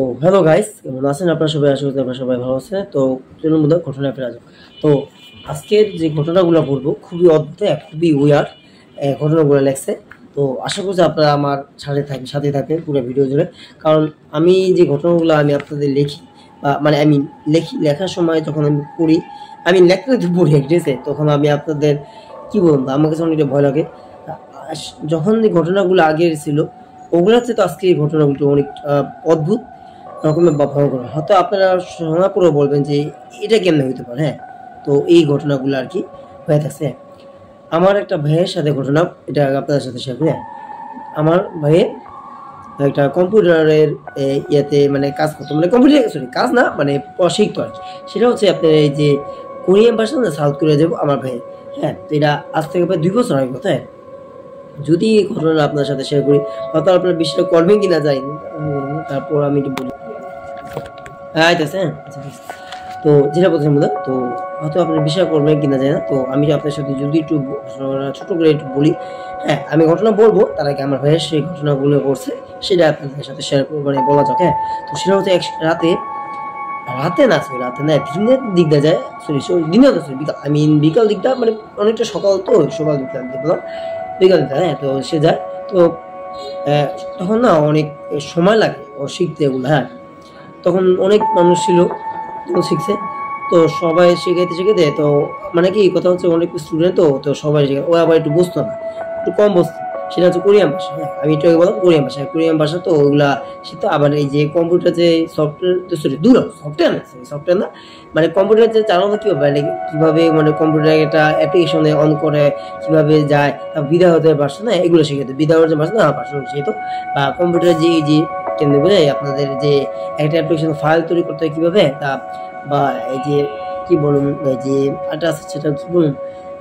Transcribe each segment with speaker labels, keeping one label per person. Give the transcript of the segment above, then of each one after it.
Speaker 1: তো hello guys, কেমন আছেন আপনারা সবাই? আশা করি আপনারা সবাই ভালো আছেন। তো চলুন মূলত ঘটনায় ফেরা যাক। তো আজকের যে ঘটনাগুলো বলবো খুবই অদ্ভুত, খুবই উইয়ার্ড ঘটনাগুলো লেগছে। তো আশা করছি আপনারা আমার সাথে থাকবেন পুরো ভিডিও জুড়ে। কারণ আমি যে ঘটনাগুলো আমি আপনাদের লিখি বা মানে আমি লেখার সময় যখন আমি পড়ি, আমি লেখতে পড়ি ঠিক আছে, তখন আমি আপনাদের কি বলবো, আমার কাছে অনেকটা ভয় লাগে। যখন যে ঘটনাগুলো আগের ছিল ওগুলোর চেয়ে তো আজকে এই ঘটনাগুলো অনেক অদ্ভুত রকমের বা ভয়ঙ্কর। হয়তো আপনারা শোনার পরেও বলবেন যে এটা কেমনে হইতে পারে। হ্যাঁ, তো এই ঘটনাগুলো আর কি হয়ে থাকছে। আমার একটা ভাইয়ের সাথে ঘটনা, এটা আপনাদের সাথে শেয়ার করি। আমার ভাইয়ের একটা কম্পিউটারের ইয়েতে মানে কাজ করতো, মানে কম্পিউটার সরি কাজ না মানে শিখতো আর কি। সেটা হচ্ছে আপনার এই যে কোরিয়ান ভাষা না, সাউথ কোরিয়া যাবো আমার ভাই। হ্যাঁ, তো এটা আজ থেকে প্রায় 2 বছর আগে কথা। হ্যাঁ, যদি এই ঘটনা আপনার সাথে শেয়ার করি হয়তো আপনার বিষয়টা করবেন কিনা যাই, তারপর আমি একটু বলি। হ্যাঁ আইতেছে। হ্যাঁ আচ্ছা, তো যেটা বলছিলাম বলে, তো হয়তো আপনার বিশ্বাস করবেন কিনা যায় না। তো আমি আপনার সাথে যদি একটু ছোট করে একটু বলি। হ্যাঁ, আমি ঘটনা বলবো, তার আগে আমার ভাইয়ের সেই ঘটনাগুলো করছে সেটা আপনাদের সাথে শেয়ার মানে বলা যাক। হ্যাঁ, তো সেটা হচ্ছে এক রাতে, রাতে না দিনের দিকটা যায়, দিনে তো সরি বিকাল, বিকাল দিকটা মানে অনেকটা সকাল, তো সকাল দিকটা বললাম বিকাল দিকটা। হ্যাঁ, তো সে যায়। তো তখন না অনেক সময় লাগে ও শিখতে এগুলো। হ্যাঁ, তখন অনেক মানুষ ছিল তখন শিখছে। তো সবাই শেখাতে তো মানে কি কথা হচ্ছে, অনেক স্টুডেন্ট, তো সবাই শেখে। ও আবার একটু বুঝতো না, একটু কম বুঝতো। সেটা হচ্ছে কোরিয়ান ভাষা। হ্যাঁ, আমি একটু আগে বললাম কোরিয়ান ভাষা, তো ওগুলা শিখতো। আবার এই যে কম্পিউটার যে সফটওয়্যার, সরি দূর সফটওয়্যার না, মানে কম্পিউটার যে চালানো কীভাবে, মানে কীভাবে মানে কম্পিউটার একটা অ্যাপ্লিকেশনে অন করে কীভাবে যায়, বিদা হতে ভাষা না এগুলো শিখাতো। বিদা হতে ভাষা না ভাষা শিখাতো। বা কম্পিউটার যে এই যে কেমনি বোঝাই আপনাদের, যে একটা অ্যাপ্লিকেশন ফাইল তৈরি করতে হয় কীভাবে, তা বা এই যে কি বলুন, এই যে একটা আছে সেটা কি বলুন,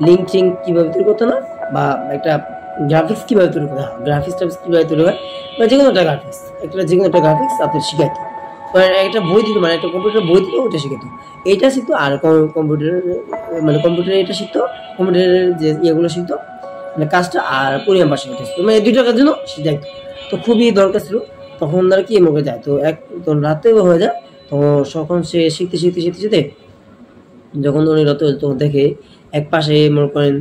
Speaker 1: লিঙ্ক কীভাবে তৈরি করতে না, বা একটা গ্রাফিক্স কীভাবে তৈরি করতে হয়, গ্রাফিক্স কীভাবে তৈরি হয়, বা যে কোনো একটা গ্রাফিক্স, আপনার শিখাইতো। মানে একটা বই দিত, মানে একটা কম্পিউটার বই দিত, ওটা শিখাইতো। এইটা শিখতো। আর কম্পিউটারে এটা শিখতো, কম্পিউটারের যে ইয়েগুলো শিখতো মানে কাজটা, আর কোরিয়ান ভাষা শিখতো, মানে 2 টাকার জন্য শিখাইতো। তো খুবই দরকার ছিল। তখন আর কি মুখে যায়, তো রাতে হয়ে যায়। তো তখন সে শিখতে যখন উনি রাতে তখন দেখে এক পাশে মনে করেন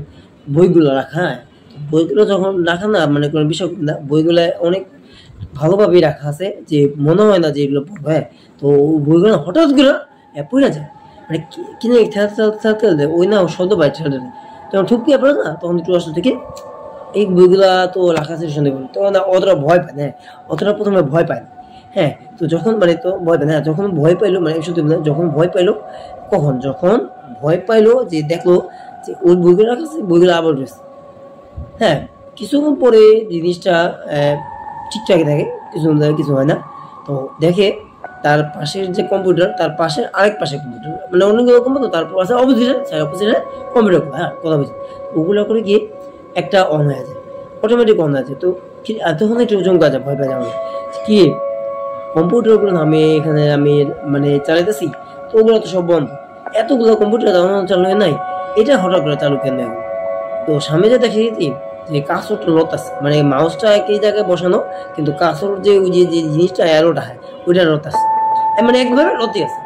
Speaker 1: বইগুলো রাখা। হ্যাঁ, বইগুলো যখন রাখা না, মানে কোনো বিষয় না, বইগুলো অনেক ভালোভাবেই রাখা আছে, যে মনে হয় না যে এগুলো পড়বো। হ্যাঁ, তো বইগুলো হঠাৎ করে পড়ে যায়, মানে কিনে খেলতে ওই না শব্দ পায় ছেলেটা, তখন ঠুকিয়ে পড়ে না, তখন একটু আসলে থেকে এই বইগুলা তো রাখা আছে শুনতে পারি, তখন অতটা ভয় পায় না। হ্যাঁ, অতটা প্রথমে ভয় পায় না। হ্যাঁ, তো যখন মানে তো ভয় পায় না, যখন ভয় পাইলো, মানে সত্যি যখন ভয় পাইলো, যখন ভয় পাইলো যে দেখলো যে ওই বইগুলো রাখা আছে, বইগুলো আবার রয়েছে। হ্যাঁ, কিছুক্ষণ পরে জিনিসটা ঠিকঠাকই থাকে, কিছু হয় না। তো দেখে তার পাশের যে কম্পিউটার, তার পাশে আরেক পাশে কম্পিউটার, মানে অনেকগুলো কম্পিউটার, তারপর আছে অপোজিটে কম্পিউটার। হ্যাঁ, কথা বলছি। ওগুলো করে গিয়ে একটা অন হয়ে যায়, অটোমেটিক অন হয়ে যায়। তো তখন একটু চমকা যায়, ভয় পাওয়া যাবে কি কম্পিউটারগুলো আমি মানে চালাইতেছি, তো ওগুলো তো সব বন্ধ। এতগুলো কম্পিউটার চালু হয় নাই, এটা হঠাৎ করে চালু কেন হয়? তো সামনে যে দেখে কি যে কাঁচরটা লতাছে, মানে মাউসটা একই জায়গায় বসানো, কিন্তু কাঁচর যে ওই যে জিনিসটা অ্যারোটা হয় ওইটা লতাছে, মানে একবারে লতে আছে,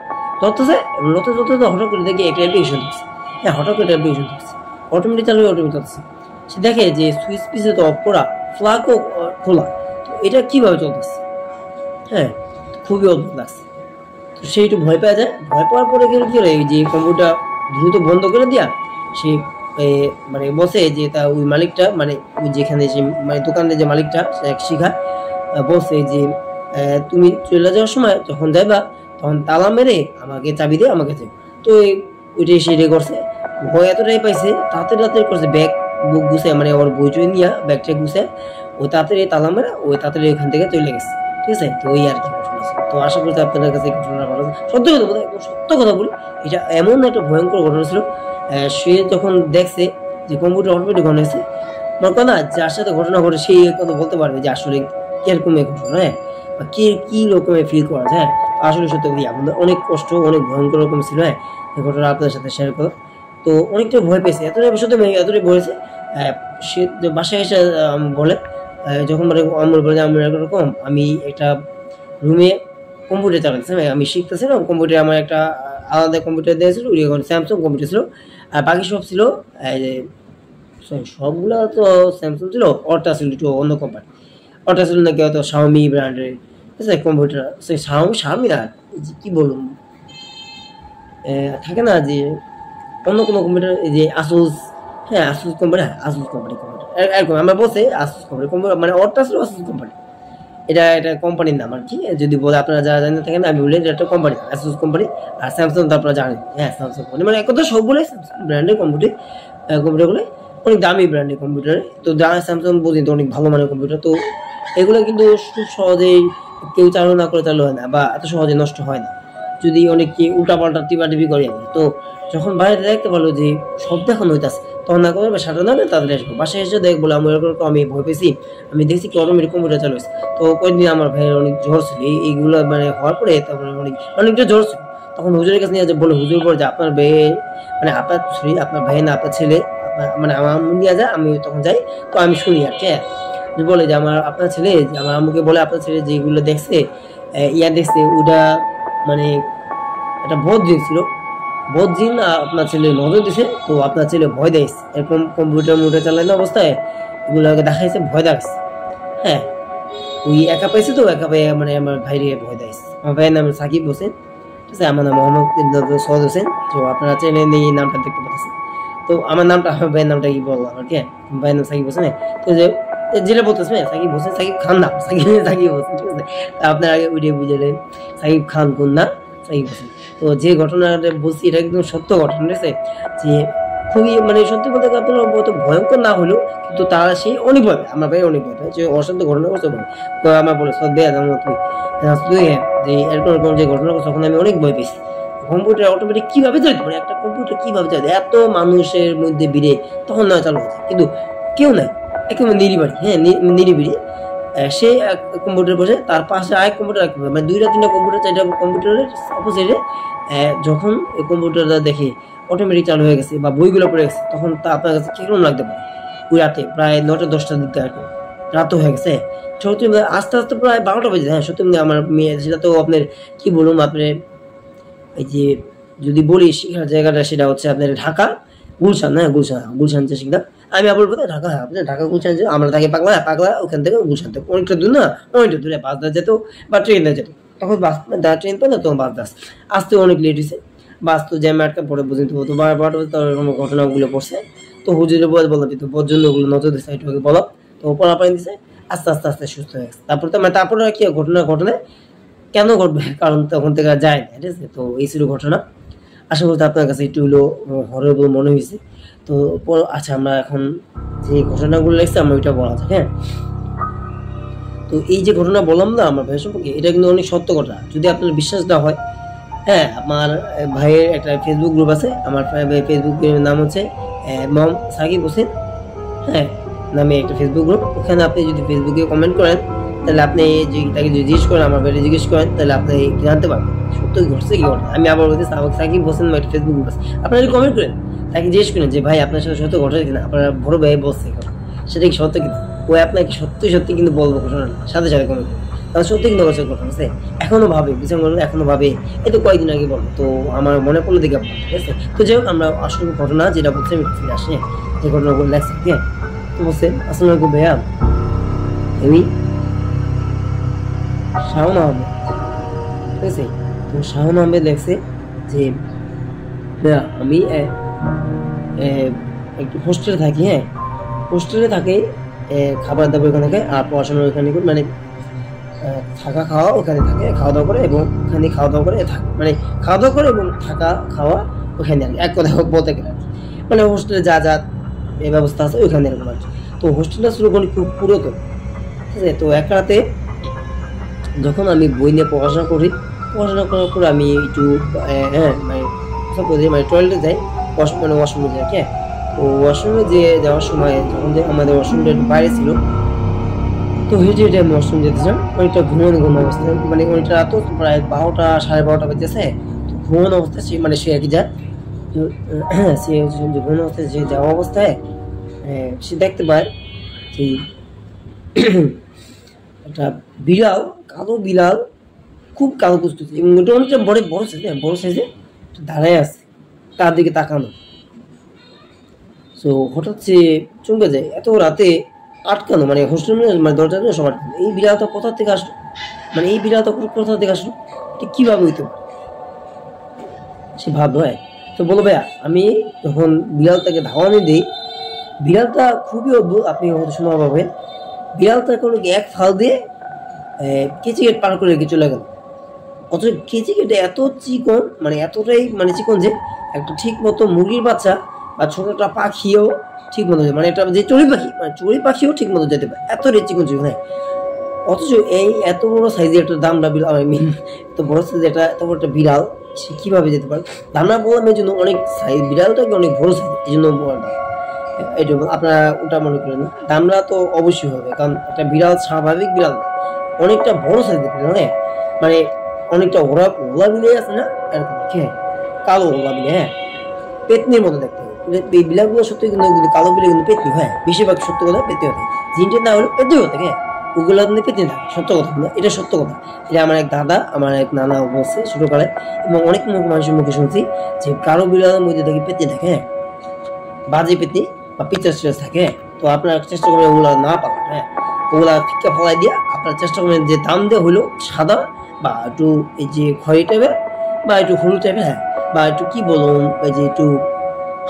Speaker 1: লতে হঠাৎ করে দেখি একটা অ্যাপ্লিকেশন দিচ্ছে। হ্যাঁ, হঠাৎ করে অ্যাপ্লিকেশন দিচ্ছে, অটোমেটিক চালু হচ্ছে। সে দেখে যে সুইচ পিসে তো অফ করা, ফ্ল্যাগও খোলা, তো এটা কিভাবে চলতেছে। হ্যাঁ, খুবই অদ্ভুত লাগছে। তো সে একটু ভয় পাওয়া যায়, ভয় পাওয়ার পরে গেলে কি হয়, যে কম্পিউটার দ্রুত বন্ধ করে দিয়া সে মানে বসে যে তা ওই মালিকটা, মানে ওই যেখানে সে মানে দোকানের যে মালিকটা সে এক শিখা বসে যে তুমি চলে যাওয়ার সময় যখন যাইবা তখন তালা মেরে আমাকে চাবি দিয়ে আমাকে যাবে। তো ওইটাই সে করছে। ভয় এতটাই পাইছে, তাড়াতাড়ি করছে, ব্যাগ বুক গুছে, মানে ওর বই টই নিয়ে ব্যাগটা গুছে ওই তাড়াতাড়ি তালা মেরে ওই তাড়াতাড়ি ওইখান থেকে চলে গেছে। ঠিক আছে, তো ওই আর কি ঘটনা। তো আশা করছি আপনাদের কাছে ঘটনা ভালো আছে। সত্য কথা বলি, এটা এমন একটা ভয়ঙ্কর ঘটনা ছিল। সে যখন দেখছে যে কম্পিউটার অটোমেটিক অন হয়েছে, মনে করো না যার সাথে ঘটনা ঘটে সেই কথা বলতে পারবে যে আসলে কিরকম ঘটনা। হ্যাঁ, বা কি রকমের ফিল করা যায়। আসলে সত্যি আমাদের অনেক কষ্ট, অনেক ভয়ঙ্কর রকম ছিল। হ্যাঁ, এই ঘটনা আপনাদের সাথে শেয়ার করো। তো অনেকটা ভয় পেয়েছে, এতটাই ভয়েছে। সে বাসায় এসে বলে, যখন মানে আমার বলে আমার এরকম, আমি একটা রুমে কম্পিউটার চালাতেছে, আমি শিখতেছিলাম কম্পিউটার, আমার একটা আলাদা কম্পিউটার দেওয়া ছিল, ওই স্যামসাং কম্পিউটার ছিল, আর বাকি সব ছিল এই যে সবগুলো তো স্যামসাং ছিল, অর্টা ছিল একটু অন্য কোম্পানি, অর্টা ছিল নাকি হয়তো শাওমি ব্র্যান্ডের, ঠিক আছে কম্পিউটার, সেই শাওমি না কি বলুন থাকে না যে অন্য কোনো কম্পিউটার, এই যে আসুস, হ্যাঁ আসুস কোম্পানি, হ্যাঁ আসুস কোম্পানি কম্পিউটার এরকম আমরা বলছি, আসুস কোম্পানি কম্পিউটার মানে অর্টা ছিল আসুস কোম্পানি, এটা কোম্পানির নাম আর কি, যদি বলে আপনারা যারা জানেন থাকেন আমি বলি এটা একটা কোম্পানি আসুস কোম্পানি, আর স্যামসাং তো আপনারা জানেন, হ্যাঁ স্যামসাং কোম্পানি, মানে এক কথা সবগুলোই স্যামসাং ব্র্যান্ডের কম্পিউটারগুলো অনেক দামি ব্র্যান্ডের কম্পিউটার, তো যারা স্যামসাং বোঝেন তো অনেক ভালো মানের কম্পিউটার, তো এগুলো কিন্তু খুব সহজেই কেউ চালু না করে চালু হয় না, বা এত সহজে নষ্ট হয় না, যদি অনেকে উল্টাপাল্টা টিপাটিপি করে। তো যখন বাইরে দেখতে পারলো যে সব দেখানো হইতেছে, তখন না করে সাটা না তাদের আসবো বাসায় এসে দেখ বলে আমি ভয় পেয়েছি, আমি দেখছি কি অটোমেটিক কম্পিউটার চালু হয়েছে। তো কয়েকদিন আমার ভাইয়ের অনেক জ্বর ছিল, এইগুলো মানে হওয়ার পরে তারপরে অনেকটা জ্বর ছিল, তখন হুজুরের কাছে নিয়ে বলে হুজুর পরে যে আপনার ভাইয়ে মানে আপনার ভাই না আপনার ছেলে, মানে আমার আম্মু নিয়ে যায়, আমি তখন যাই, তো আমি শুনি আর কি, বলে যে আপনার ছেলে, আমার আম্মুকে বলে আপনার ছেলে যেগুলো দেখছে দেখছে ওটা মানে একটা বদ জিন ছিল, বদ জিন আপনার ছেলে নজর দিছে, তো আপনার ছেলে ভয় দেয় এরকম কম্পিউটার চালানো অবস্থায় এগুলোকে দেখাইছে, ভয় দেখাইছে, হ্যাঁ ওই একা পাইছে, তো একা পাই মানে আমার ভাইরে ভয় দেয়। আমার ভাইয়ের নাম সাকিব হোসেন, ঠিক আছে, আমার নাম মোহাম্মদ সৌদ হোসেন, তো আপনারা চ্যানেলে এই নামটা দেখতে পাচ্ছেন। তো আমার ভাইয়ের নামটা কি বলবো আর কি, ভাইয়ের নাম সাকিব হোসেন, তো যেটা বলতেছে সাকিব হোসেন, সাকিব খান না, সাকিব হোসেন, ঠিক আছে, আপনার আগে ভিডিও বুঝলেন সাকিব খান কোন না, সাকিব হোসেন। তো যে ঘটনাটা বলছি এটা একদম সত্য ঘটনা, ঠিক আছে, যে খুবই মানে সত্যি বলতে আপনার অত ভয়ঙ্কর না হলেও কিন্তু তারা সেই অনেক ভয় পায়, আমার ভাই অনেক ভয় পায় যে অসাধ্য ঘটনা করতে পারে, তো আমার বলে সব বেয়া জানো তুই যে এরকম যে ঘটনা করছে তখন আমি অনেক ভয় পেয়েছি। কম্পিউটার অটোমেটিক কিভাবে চলতে পারে, একটা কম্পিউটার কিভাবে চলতে, এত মানুষের মধ্যে ভিড়ে তখন না চালু হচ্ছে, কিন্তু কেউ নাই, একেবারে নিরিবিড়ি, হ্যাঁ নিরিবিড়ি, সে কম্পিউটার বসে, তার পাশে আরেক কম্পিউটার, মানে 2-3টা কম্পিউটার 4টা কম্পিউটারের অপোজিটে যখন কম্পিউটারটা দেখে অটোমেটিক চালু হয়ে গেছে বা বইগুলো পড়ে গেছে, তখন তা আপনার কাছে কিরকম লাগতে পারে, ওই রাতে প্রায় 9টা-10টার দিকে আর কি রাত হয়ে গেছে, সত্যি আস্তে আস্তে প্রায় 12টা বেজে, হ্যাঁ সত্যি আমার মেয়ে, সেটা তো আপনার কি বলুন আপনার, এই যে যদি বলি শিখার জায়গাটা সেটা হচ্ছে আপনার ঢাকা গুলশান, হ্যাঁ গুলশান যে শিখা, আমি আবার বলতে ঢাকা, হ্যাঁ আপনার ঢাকা গুলশান, যে আমরা থাকি পাগলা ওখান থেকে গুলশান থেকে অনেকটা দূর না, অনেকটা দূরে বাস যেত বা ট্রেনে যেত, তখন বাস ট্রেন তো না, তখন বাস আসতে অনেক লেট হয়েছে, বাস তো জ্যাম আটকা পরে বুঝতে হতো, বারবার ঘটনাগুলো পড়ছে, তো হুজুরে বললো তো বোর জন্য ওগুলো নজর দিচ্ছে, এটাকে বলো, তো পড়া পানি দিছে, আস্তে আস্তে সুস্থ হয়ে গেছে, তারপরে কি ঘটনা কেন ঘটবে, কারণ তখন থেকে আর যায় না, ঠিক আছে, তো এই ছিল ঘটনা, আশা করতে আপনার কাছে একটু হলো হরবল মনে হয়েছে। তো আচ্ছা আমরা এখন যে ঘটনাগুলো লিখছি আমরা ওইটা বলা যাক, হ্যাঁ তো এই যে ঘটনা বললাম না আমার ভাইয়ের সম্পর্কে, এটা কিন্তু অনেক সত্য ঘটনা, যদি আপনার বিশ্বাস না হয়, হ্যাঁ আমার ভাইয়ের একটা ফেসবুক গ্রুপ আছে, আমার ফেসবুক গ্রুপের নাম হচ্ছে সাকিব হোসেন, হ্যাঁ নামে একটা ফেসবুক গ্রুপ, ওখানে আপনি যদি ফেসবুকে কমেন্ট করেন, তাহলে আপনি যে তাকে যদি জিজ্ঞেস করেন, আমার ভাইকে জিজ্ঞেস করেন, তাহলে আপনি জানতে পারবেন সত্য ঘটছে কি ঘটনা। আমি আবার বলতে সাকিব হোসেন একটা ফেসবুক গ্রুপ আছে, আপনারা যদি কমেন্ট করেন, তাকে জিজ্ঞেস করেন যে ভাই আপনার সাথে সত্য ঘটে কিনা, আপনার বড় ভাই বলছে সেটা কি সত্য কিনা, ও আপনাকে সত্যি কিন্তু বলবো ঘটনা সাথে কমেন্ট, কারণ সত্যি কিন্তু ঘটছে ঘটনা আছে, এখনো ভাবে বুঝছেন, এখনো ভাবে, এই তো কয়েকদিন আগে বলবো, তো আমার মনে পড়লো দেখে ঠিক আছে। তো যাই হোক আমরা আসল ঘটনা যেটা বলছি আমি ফিরে আসি, যে ঘটনাগুলো লেখছি, হ্যাঁ তো বলছেন আসলে ভাইয়া আমি শাওন আহমেদ, ঠিক আছে, তো শাওন আহমেদ লেখছে যে আমি একটু হোস্টেলে থাকি, হ্যাঁ হোস্টেলে থাকে, খাবার দাবার ওখানে খায়, আর পড়াশোনা ওখানে মানে থাকা খাওয়া ওখানে থাকে, খাওয়া দাওয়া করে এবং ওখানে খাওয়া দাওয়া করে থাকে, মানে খাওয়া দাওয়া করে এবং থাকা খাওয়া ওখানে আর এক কথা বলতে গেলে মানে হোস্টেলে যা ব্যবস্থা আছে ওইখানে এরকম আর কি। তো হোস্টেলটা শুরু করি খুব পুরাতন, ঠিক আছে, তো এক রাতে যখন আমি বই নিয়ে পড়াশোনা করার পরে আমি একটু মানে টয়লেটে যাই, ওয়াশরুমে যাই, হ্যাঁ তো ওয়াশরুমে যাওয়ার সময় যখন আমাদের ওয়াশরুমটা বাইরে ছিল, তো হেঁটে আমি ওয়াশরুম যেতেছিলাম, অনেকটা ঘুমানো অবস্থায়, মানে অনেকটা রাত প্রায় 12টা-12:30 বাজেছে, তো ঘুমানো অবস্থায় সে আর কি যায়, হ্যাঁ সে ঘুমানো অবস্থায় যে যাওয়া অবস্থায় সে দেখতে পায় যে একটা বিড়াল, কালো বিড়াল খুব কালো কুচকুচে এবং ওটা অনেকটা বড় সাইজে দাঁড়ায় আছে, তার দিকে তাকানো। সো হঠাৎ সে চমকে যায়, এত রাতে আটকানো, মানে হোস্টেল মানে দরজা সব আটকানো। এই বিড়ালটা কোথা থেকে আসলো, মানে এই বিড়ালটা কোথা থেকে আসলো, এটা কীভাবে হইতে পারে? সে ভাবলো। তো বলো ভাইয়া, আমি যখন বিড়ালটাকে ধাওয়ানি দিই, বিড়ালটা খুবই অদ্ভুত, আপনি হয়তো শোনা পাবেন। বিড়ালটা কোনো এক ফাল দিয়ে কেচি গেট পার করে রেখে চলে গেল। অথচ কেচি গেটে এত চিকন, মানে এতটাই মানে চিকন যে একটা ঠিক মতো মুরগির বাচ্চা বা ছোটটা পাখিও ঠিক মতো যায়, মানে এটা যে চড়ুই পাখি, মানে চড়ুই পাখিও ঠিক মতো যেতে পারে, এত চিকন চিকন। অথচ এই এত বড় সাইজের একটা দামড়া বিড়াল, আই মিন এত বড় সাইজের এত বড় একটা বিড়াল, সে কীভাবে যেতে পারে? দামড়া বললাম এই জন্য, অনেক সাইজ, বিড়ালটাকে অনেক বড় সাইজ, এই জন্য বললাম। এটা আপনারা ওটা মনে করেন না, দামড়া তো অবশ্যই হবে, কারণ একটা বিড়াল স্বাভাবিক বিড়াল না, অনেকটা বড় সাইজের বিড়াল। মানে অনেকটা ওলা বিলে আছে না এরকম, হ্যাঁ, কালো ওলা বিলে, হ্যাঁ, পেতনির মতো দেখতে হবে। এই বিলাগুলো সত্যি কিন্তু কালো বিলে কিন্তু পেতনি, হ্যাঁ, বেশিরভাগ সত্য কথা পেতনি হতে, জিনটের না হলে পেতনি হতে, হ্যাঁ, ওগুলো কিন্তু পেতনি থাকে, সত্য কথা না, এটা সত্য কথা। এটা আমার এক দাদা, আমার এক নানা বলছে ছোটকালে, এবং অনেক মানুষের মুখে শুনছি যে কারো বিড়ালের মধ্যে দেখি পেতনি থাকে, হ্যাঁ, বাজে পেতনি বা পিচার থাকে। তো আপনারা চেষ্টা করবেন ওগুলো না পাবেন, হ্যাঁ, ওগুলা ফিক্কা ফলাই দিয়ে আপনারা চেষ্টা করবেন যে দাম দিয়ে হইলো সাদা বা একটু এই যে খয়েরি টাইপের বা একটু হলুদ টাইপের, হ্যাঁ, বা একটু কি বলুন, এই যে একটু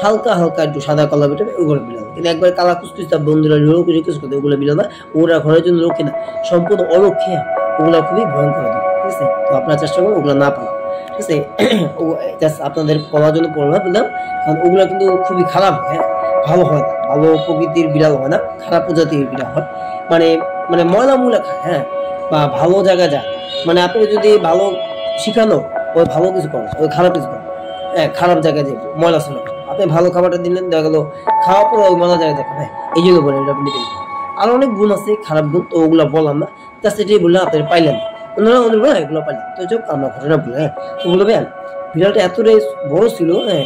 Speaker 1: হালকা হালকা একটু সাদা কালার টাইপের, ওগুলো বিড়াল। কিন্তু একবার কালা কুচকুচ তার বন্ধুরা রিকোয়েস্ট করতে, ওগুলো বিড়াল না, ওরা ঘরের জন্য রক্ষে না, সম্পূর্ণ অলক্ষে, ওগুলো খুবই ভয়ঙ্কর, ঠিক আছে? তো আপনারা চেষ্টা করবেন ওগুলো না পাওয়া, ঠিক আছে? ও জাস্ট আপনাদের বলার জন্য বললাম, কারণ ওগুলো কিন্তু খুবই খারাপ, হ্যাঁ, ভালো হয় না, ভালো প্রকৃতির বিড়াল হয় না, খারাপ প্রজাতির বিড়াল হয়, মানে মানে ময়লা মূলা খায়, হ্যাঁ, বা ভালো জায়গায় যায়, মানে আপনি যদি ভালো শিখানো, ওই ভালো কিছু করে, ওই খারাপ কিছু করে, হ্যাঁ, খারাপ জায়গায় যে ময়লা ছিল, আপনি ভালো খাবারটা দিলেন, দেখা গেলো খাওয়ার পর ওই ময়লা জায়গায় দেখা, হ্যাঁ, এই জন্য বলেন এটা আপনি দেখবেন। আরো অনেক গুণ আছে, খারাপ গুণ, তো ওগুলো বললাম না, জাস্ট এটাই বললাম, আপনার পাইলেন ওনারা এগুলো পাইলেন। তো চোখ আমরা ঘটনা বলে, হ্যাঁ, তো বলবে বিড়ালটা এতটাই বড় ছিল, হ্যাঁ,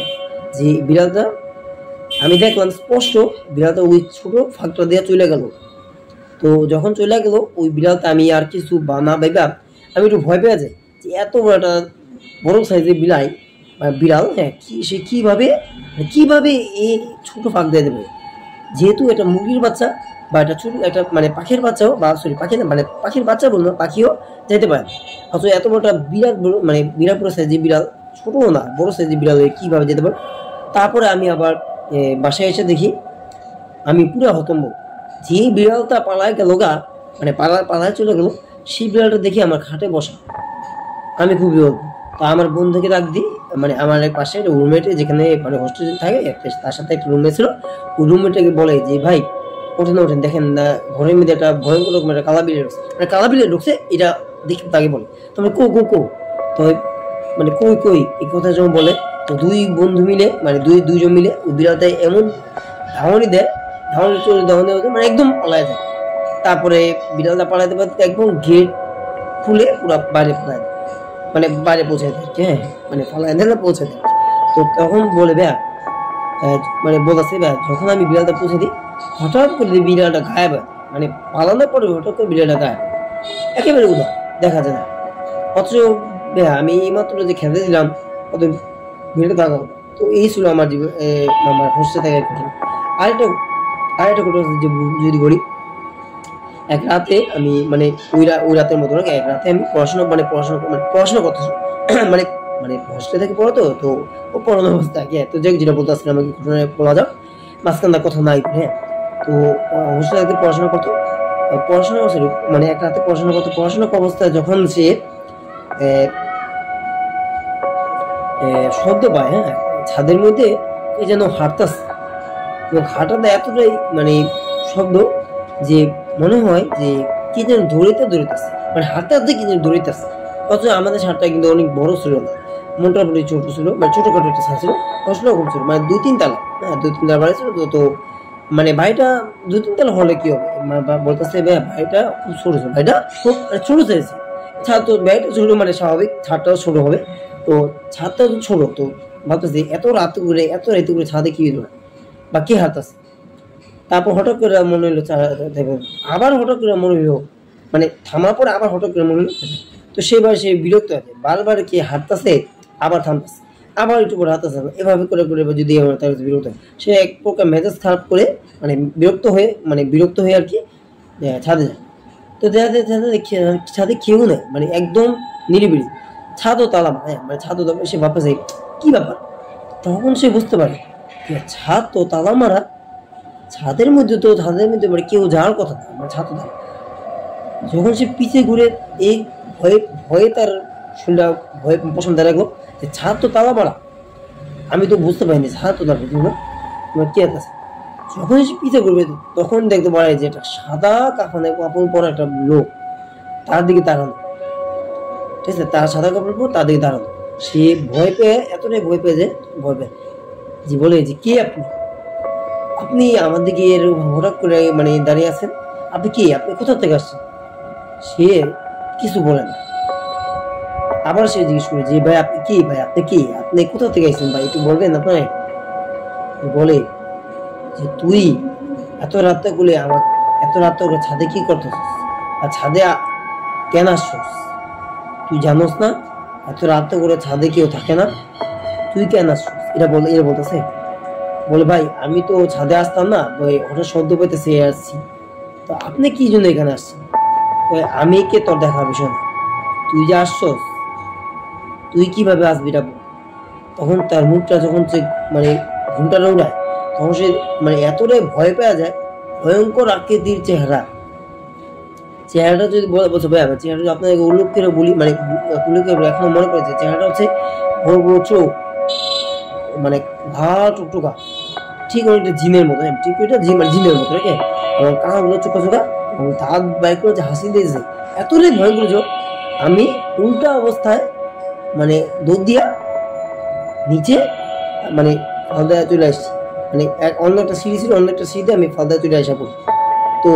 Speaker 1: যে বিড়ালটা আমি দেখলাম স্পষ্ট, বিড়ালটা ওই ছোট ফাঁকটা দিয়ে চলে গেল। তো যখন চলে গেল ওই বিড়ালটা, আমি আর কিছু না ভাইবা আমি একটু ভয় পেয়ে যাই যে এত বড় একটা বড় সাইজের বিড়াল, হ্যাঁ, সে কীভাবে এই ছোট ফাঁক দিয়ে দেবে, যেহেতু এটা মুরগির বাচ্চা বা এটা ছোট একটা মানে পাখির বাচ্চাও, বা সরি পাখি না, মানে পাখির বাচ্চা বলবো, পাখিও যেতে পারে। অথচ এত বড় একটা বিরাট বড়, মানে বিরাট বড় সাইজের বিড়াল, ছোটও না বড় সাইজের বিড়াল কীভাবে যেতে পারে? তারপরে আমি আবার বাসায় এসে দেখি, আমি পুরো হতম্ব, যে বিড়ালটা পালায় গেল গা, মানে পালায় চলে গেল, সেই বিড়ালটা দেখি আমার খাটে বসা। আমি খুবই অদ্ভুত। তো আমার বন্ধুকে ডাক দিই, মানে আমার পাশে রুমমেটে, যেখানে মানে হোস্টেলে থাকে, তার সাথে একটা রুমমেট ছিল, ওই রুমমেটটাকে বলে যে ভাই ওঠেন দেখেন না, ঘরের মধ্যে একটা ভয়ঙ্কর রকম একটা কালা বিড়াল ঢুকছে, মানে কালা বিড়াল ঢুকছে, এটা দেখি তাকে বলে। তো আমি কো তো মানে কই এই কথা যখন বলে, তো দুই বন্ধু মিলে, মানে দুইজন মিলে ওই বিড়ালটা এমন ধাওয়ানি দেয়, মানে একদম পালায় যায়। তারপরে বিড়ালটা পালাইতে পারতে একদম গেট খুলে পুরো বাইরে পালায় দেয়, মানে বাইরে পৌঁছে দেয়, হ্যাঁ, মানে পালায় দেয় না, পৌঁছে দেয়। তো তখন বলে ভাইয়া, মানে বলতেছে ভাইয়া, যখন আমি বিড়ালটা পৌঁছে দিই, হঠাৎ করে বিড়ালটা গায়েব হয়, মানে পালানোর পরে হঠাৎ করে বিড়ালটা গায়েব, একেবারে উদার, দেখা যায় না। অথচ ভাইয়া আমি এইমাত্র যে খেতে দিলাম, অত ভিড়ে থাকা। তো এই ছিল আমার জীবন, আমার হোস্টে থাকা ঘটনা। আরেকটা ঘটনা যদি বলি, এক রাতে আমি, মানে ওই রাতের মতো না, এক রাতে আমি পড়াশোনা করতেছি, মানে মানে হোস্টেলে থেকে পড়ো, তো ও পড়ানো অবস্থা কি, তো যেটা বলতে আসলে আমাকে ঘটনায় বলা যাক, মাঝখানটা কথা নাই, হ্যাঁ। তো হোস্টেলে থেকে পড়াশোনা করতো, মানে এক রাতে পড়াশোনা অবস্থায় যখন সে শব্দ পায়, হ্যাঁ, ছাদের মধ্যে কে যেন হাঁটতাছে, এবং হাঁটাতে এতটাই মানে শব্দ যে মনে হয় যে কি যেন দৌড়িতেছে, মানে হাঁটতে কি যেন দৌড়িতেছে। অথচ আমাদের ছাদটা কিন্তু অনেক বড় ছিল না, মোটামুটি ছোট ছিল, মানে ছোটখাটো একটা ছাদ ছিল, পড়াশোনা কম ছিল, মানে 2-3 তলা, হ্যাঁ, 2-3 তলা বাড়ি ছিল। তো মানে বাড়িটা 2-3 তলা হলে কি হবে, বলতেছে বাড়িটা খুব ছোট ছিল, বাড়িটা খুব ছোট চাইছে, ছাদ তো বাড়িটা ছোট, মানে স্বাভাবিক ছাদটাও ছোট হবে, তো ছাদটা তো ছোট। তো ভাবতেছি এত রাত করে ছাদে কি হইল বা কে হাঁটতেছে। তারপর হঠাৎ করে মনে হলো, আবার হঠাৎ করে মনে হলো, মানে থামার পরে আবার হঠাৎ করে মনে হলো তো সেবার সে বিরক্ত আছে, বারবার কি হাঁটতেছে আবার থামতেছে, আবার একটু করে হাঁটতেছে, এভাবে করে করে যদি আমার তার কাছে বিরক্ত হয়, সে এক প্রকার মেজাজ খারাপ করে বিরক্ত হয়ে আর কি ছাদে যায়। তো দেখা যায় ছাদে কেউ নেই, মানে একদম নিরিবিলি, ছাদও তালা মারা, মানে ছাদও সে ভাবতেছে কি ব্যাপার। তখন সে বুঝতে পারে যে ছাদ তো তালা মারা, ছাদের মধ্যে মানে কেউ যাওয়ার কথা না, মানে ছাদ তো তালা। যখন সে পিছে ঘুরে এই ভয়ে ভয়ে তার শরীরটা ভয়ে পছন্দ রাখলো যে ছাদ তো তালা মারা, আমি তো বুঝতে পারিনি ছাদ তো তালা তোমার কি আছে। যখন সে পিছে ঘুরবে তখন দেখতে পারে যে একটা সাদা কাপড় পরা একটা লোক তার দিকে তাড়ানো, ঠিক আছে, তার সাদা কাপড় পর তার দিকে দাঁড়ানো। সে ভয় পেয়ে এতটাই ভয় পেয়ে যে বলে যে কে আপনি, আপনি আমার দিকে হঠাৎ করে মানে দাঁড়িয়ে আছেন, আপনি কে, আপনি কোথা থেকে আসছেন। সে কিছু বলে না, আবার সে জিজ্ঞেস করে যে ভাই আপনি কি, ভাই আপনি কি, আপনি কোথা থেকে আসছেন ভাই, একটু বলবেন আপনার। বলে যে তুই এত রাত্রে গুলে ছাদে কি করতেছিস, আর ছাদে কেন আসছিস, তুই জানোস না এত রাত্রে করে ছাদে কেউ থাকে না, তুই কেন আসছিস, এরা বলতেছে। বলে ভাই আমি তো ছাদে আসতাম না, হঠাৎ শব্দ পেতেছে আসছি। তো আপনি কি জন্য এখানে আসছেন। আমি কে তোর দেখার বিষয় না, তুই যে আসছস তুই কিভাবে আসবি এটা বল। তখন তার মুখটা যখন সে মানে ঘুমটা উড়ায়, তখন সে মানে এতটাই ভয় পাওয়া যায়, ভয়ঙ্কর আকৃতির চেহারাটা যদি বলছে ভাই চেহারাটা আপনাকে উল্লেখ করে বলি, মানে উল্লেখ করে এখনো মনে পড়েছে, চেহারাটা হচ্ছে বড় বড় চোখ, মানে ঘা টুকটুকা, ঠিক অনেকটা জিমের মতো, ঠিক ওইটা জিমের মতো, ঠিক আছে, এবং কাঁগুলো চোখা চোখা, এবং দাঁত বাইর করে যে হাসি দিয়েছে, এতটাই ভয়ঙ্কর চোখ। আমি উল্টা অবস্থায় মানে দৌড় দিয়া নিচে মানে ফালদায় চলে আসছি, মানে অন্য একটা সিঁড়ি ছিল, অন্য একটা সিঁড়িতে আমি ফালদায় চলে আসা পড়ি। তো